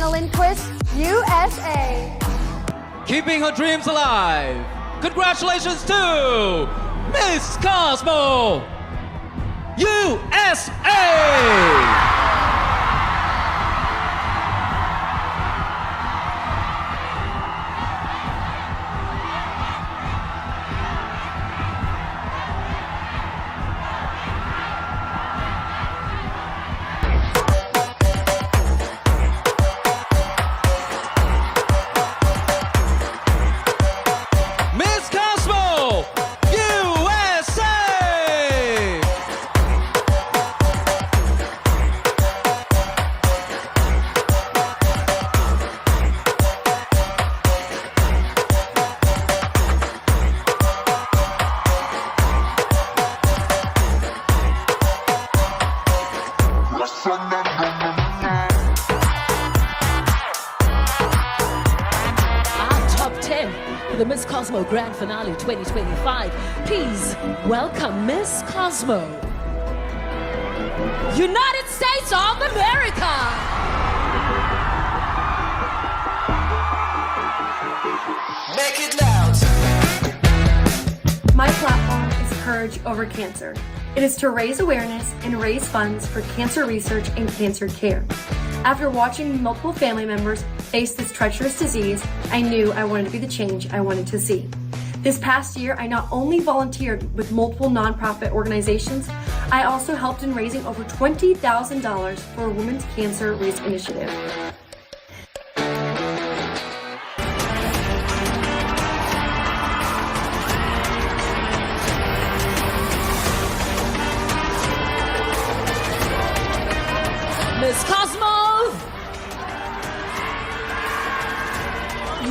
Yolina Lindquist, USA. Keeping her dreams alive. Congratulations to Miss Cosmo, USA! Miss Cosmo, USA! Our top 10 for the Miss Cosmo Grand Finale 2025. Please welcome Miss Cosmo, United States of America. Make it loud. My platform is Courage Over Cancer. It is to raise awareness and raise funds for cancer research and cancer care. After watching multiple family members face this treacherous disease, I knew I wanted to be the change I wanted to see. This past year, I not only volunteered with multiple nonprofit organizations, I also helped in raising over $20,000 for a women's cancer risk initiative. Miss Cosmo!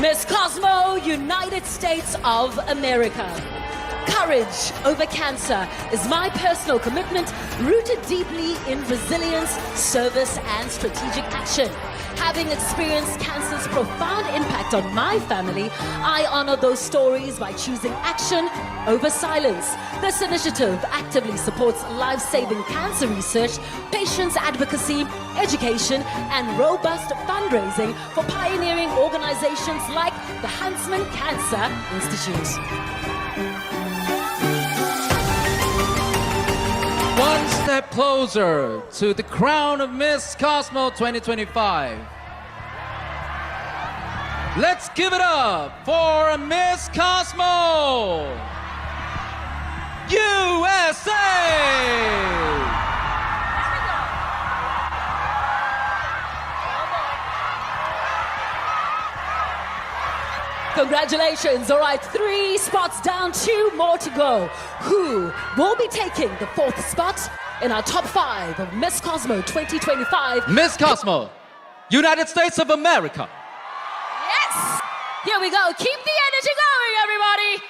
Miss Cosmo, United States of America. Courage over cancer is my personal commitment, rooted deeply in resilience, service, and strategic action. Having experienced cancer's profound impact on my family, I honor those stories by choosing action over silence. This initiative actively supports life-saving cancer research, patients' advocacy, education, and robust fundraising for pioneering organizations like the Huntsman Cancer Institute. One step closer to the crown of Miss Cosmo 2025. Let's give it up for Miss Cosmo, USA! Congratulations. All right, 3 spots down, 2 more to go. Who will be taking the 4th spot in our top 5 of Miss Cosmo 2025? Miss Cosmo, United States of America. Yes! Here we go. Keep the energy going, everybody.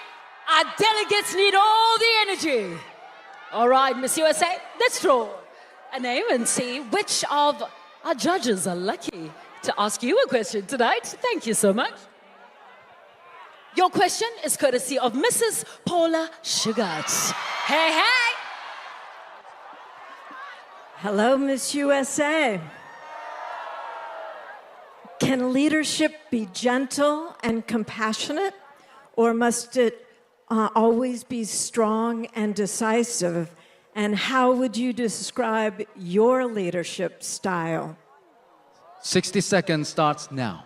Our delegates need all the energy. All right, Miss USA, let's draw a name and see which of our judges are lucky to ask you a question tonight. Thank you so much. Your question is courtesy of Mrs. Paula Sugart. Hey, hey! Hello, Miss USA. Can leadership be gentle and compassionate, or must it always be strong and decisive? And how would you describe your leadership style? 60 seconds starts now.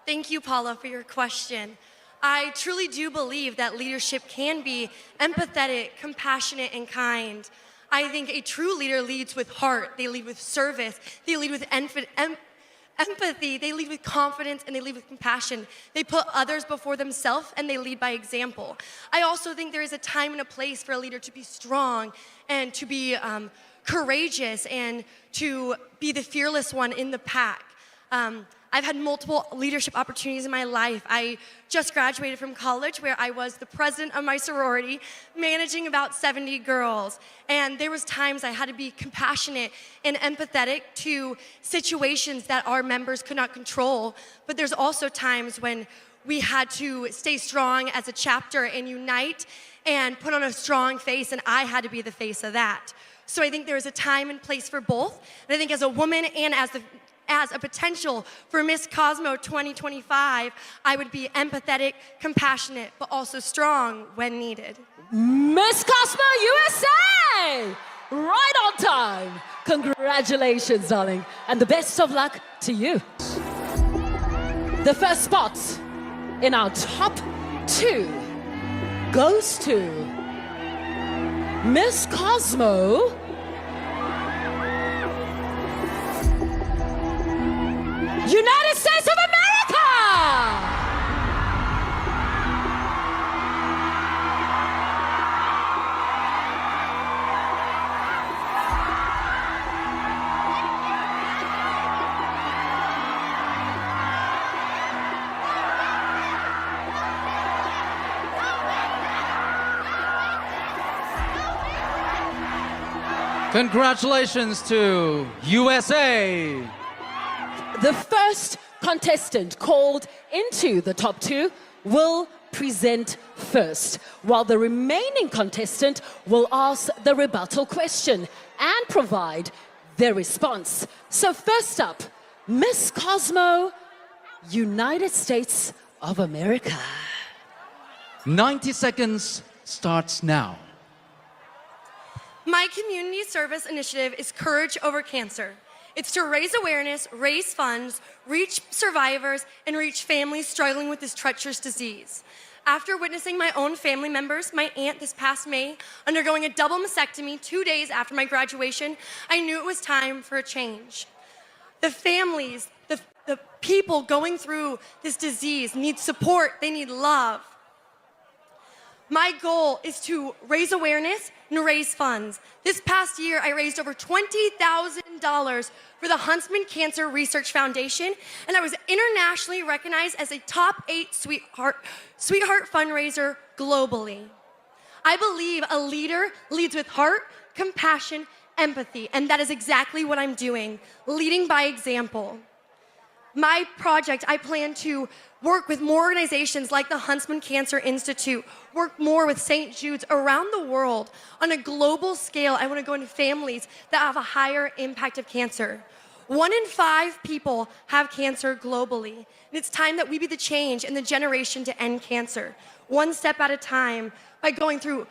Thank you, Paula, for your question. I truly do believe that leadership can be empathetic, compassionate, and kind. I think a true leader leads with heart. They lead with service. They lead with empathy. They lead with confidence, and they lead with compassion. They put others before themselves, and they lead by example. I also think there is a time and a place for a leader to be strong and to be courageous and to be the fearless one in the pack. I've had multiple leadership opportunities in my life. I just graduated from college where I was the president of my sorority, managing about 70 girls. And there was times I had to be compassionate and empathetic to situations that our members could not control. But there's also times when we had to stay strong as a chapter and unite and put on a strong face, and I had to be the face of that. So I think there is a time and place for both. And I think as a woman and as a potential for Miss Cosmo 2025, I would be empathetic, compassionate, but also strong when needed. Miss Cosmo USA! Right on time. Congratulations, darling. And the best of luck to you. The first spot in our top 2 goes to Miss Cosmo United States of America! Congratulations to USA. The first contestant called into the top 2 will present first, while the remaining contestant will ask the rebuttal question and provide their response. So first up, Miss Cosmo, United States of America. 90 seconds starts now. My community service initiative is Courage Over Cancer. It's to raise awareness, raise funds, reach survivors, and reach families struggling with this treacherous disease. After witnessing my own family members, my aunt this past May, undergoing a double mastectomy 2 days after my graduation, I knew it was time for a change. The families, the people going through this disease need support, they need love. My goal is to raise awareness and raise funds. This past year, I raised over $20,000 for the Huntsman Cancer Research Foundation, and I was internationally recognized as a top 8 sweetheart fundraiser globally. I believe a leader leads with heart, compassion, empathy, and that is exactly what I'm doing, leading by example. My project, I plan to work with more organizations like the Huntsman Cancer Institute, work more with St. Jude's around the world. On a global scale, I want to go into families that have a higher impact of cancer. 1 in 5 people have cancer globally, and it's time that we be the change in the generation to end cancer. One step at a time, by going through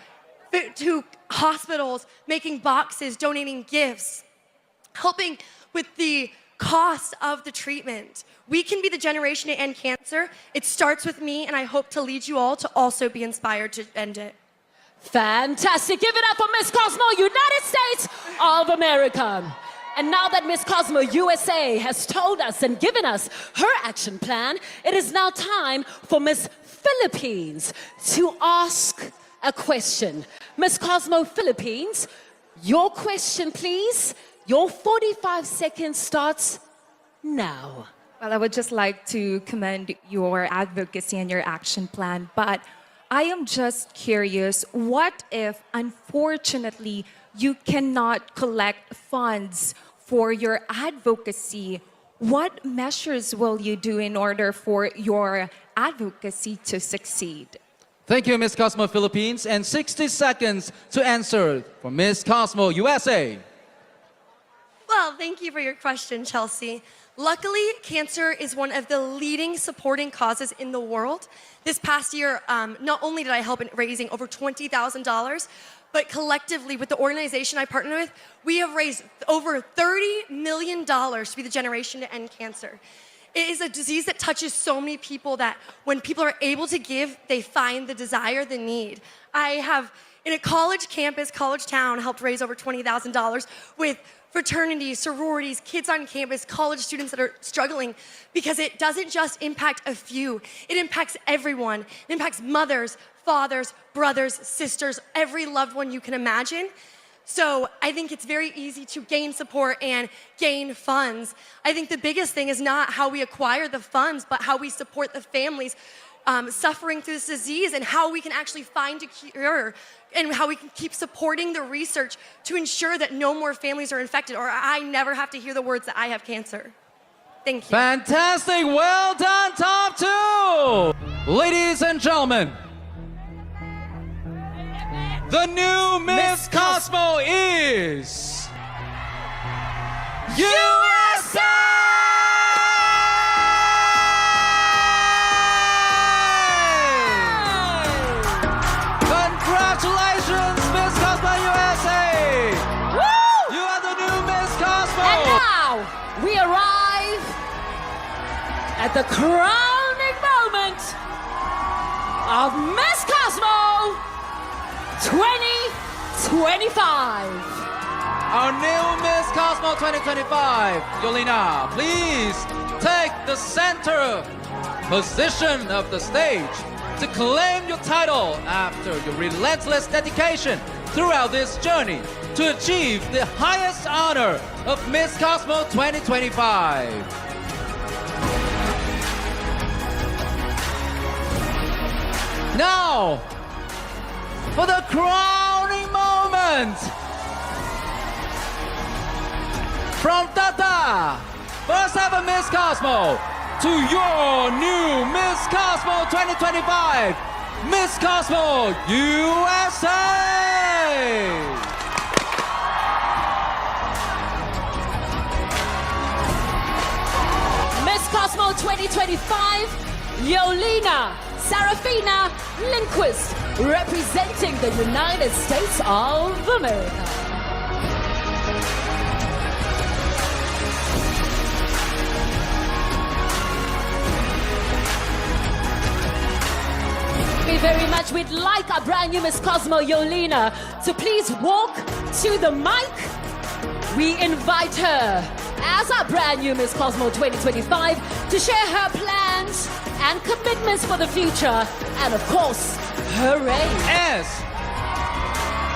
to hospitals, making boxes, donating gifts, helping with the cost of the treatment. We can be the generation to end cancer. It starts with me, and I hope to lead you all to also be inspired to end it. Fantastic. Give it up for Miss Cosmo, United States of America. And now that Miss Cosmo USA has told us and given us her action plan, it is now time for Miss Philippines to ask a question. Miss Cosmo Philippines, your question, please. Your 45 seconds starts now. Well, I would just like to commend your advocacy and your action plan, but I am just curious, what if, unfortunately, you cannot collect funds for your advocacy? What measures will you do in order for your advocacy to succeed? Thank you, Miss Cosmo Philippines, and 60 seconds to answer for Miss Cosmo USA. Well, thank you for your question, Chelsea. Luckily, cancer is one of the leading supporting causes in the world. This past year, not only did I help in raising over $20,000, but collectively with the organization I partner with, we have raised over $30 million to be the generation to end cancer. It is a disease that touches so many people that when people are able to give, they find the desire, the need. I have, in a college campus, college town, helped raise over $20,000 with fraternities, sororities, kids on campus, college students that are struggling, because it doesn't just impact a few, it impacts everyone. It impacts mothers, fathers, brothers, sisters, every loved one you can imagine. So I think it's very easy to gain support and gain funds. I think the biggest thing is not how we acquire the funds, but how we support the families suffering through this disease, and how we can actually find a cure, and how we can keep supporting the research to ensure that no more families are infected, or I never have to hear the words that I have cancer. Thank you. Fantastic, well done, top 2! Ladies and gentlemen, the new Miss Cosmo is USA! at the crowning moment of Miss Cosmo 2025. Our new Miss Cosmo 2025, Yolina, please take the center position of the stage to claim your title after your relentless dedication throughout this journey to achieve the highest honor of Miss Cosmo 2025. Now, for the crowning moment from Tata, first ever Miss Cosmo, to your new Miss Cosmo 2025, Miss Cosmo USA! Miss Cosmo 2025, Yolina Serafina Lindquist, representing the United States of America. Very much. We'd like our brand new Miss Cosmo Yolina to please walk to the mic. We invite her as our brand new Miss Cosmo 2025 to share her plans and commitments for the future and of course her reign as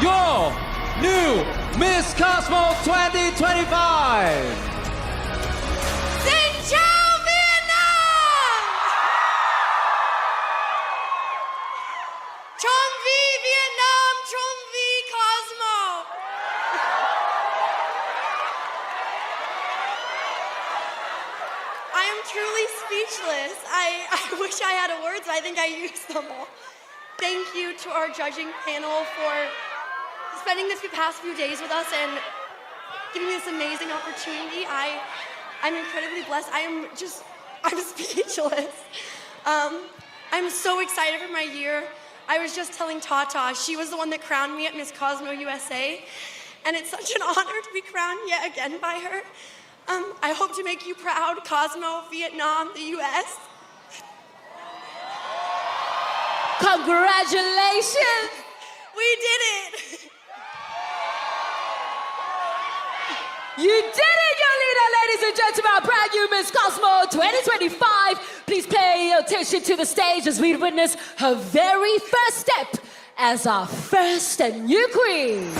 your new Miss Cosmo 2025. I am truly speechless. I wish I had words, but I think I used them all. Thank you to our judging panel for spending the past few days with us and giving me this amazing opportunity. I'm incredibly blessed. I'm speechless. I'm so excited for my year. I was just telling Tata, she was the one that crowned me at Miss Cosmo USA, and it's such an honor to be crowned yet again by her. I hope to make you proud, Cosmo, Vietnam, the US. Congratulations! We did it! You did it, Yolina, ladies and gentlemen, our brand new Miss Cosmo 2025. Please pay attention to the stage as we witness her very first step as our first and new queen.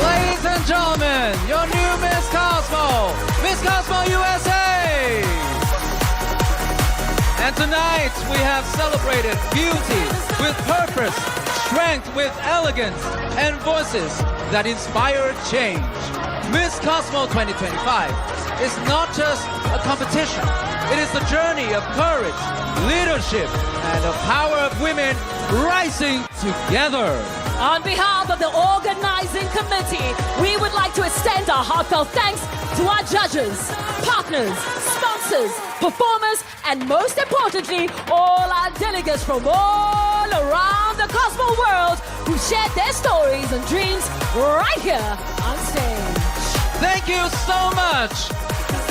Ladies and gentlemen, your new Miss Cosmo USA! And tonight we have celebrated beauty with purpose, strength with elegance, and voices that inspire change. Miss Cosmo 2025 is not just a competition, it is the journey of courage, leadership, and the power of women rising together. On behalf of the organizing committee, we would like to extend our heartfelt thanks to our judges, partners, sponsors, performers, and most importantly, all our delegates from all around the Cosmo world who shared their stories and dreams right here on stage. Thank you so much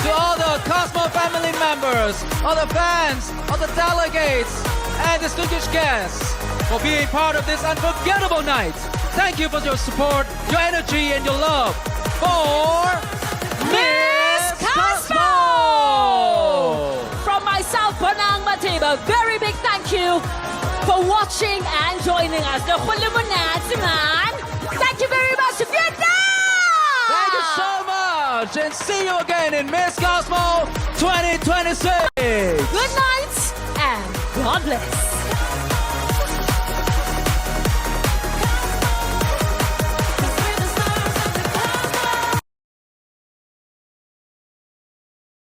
to all the Cosmo family members, all the fans, all the delegates, and distinguished guests for being part of this unforgettable night. Thank you for your support, your energy, and your love for Miss Cosmo! From myself, Bonang Matiba, very big thank you for watching and joining us. Thank you very much, Vietnam! Thank you so much, and see you again in Miss Cosmo 2026. Good night, and God bless.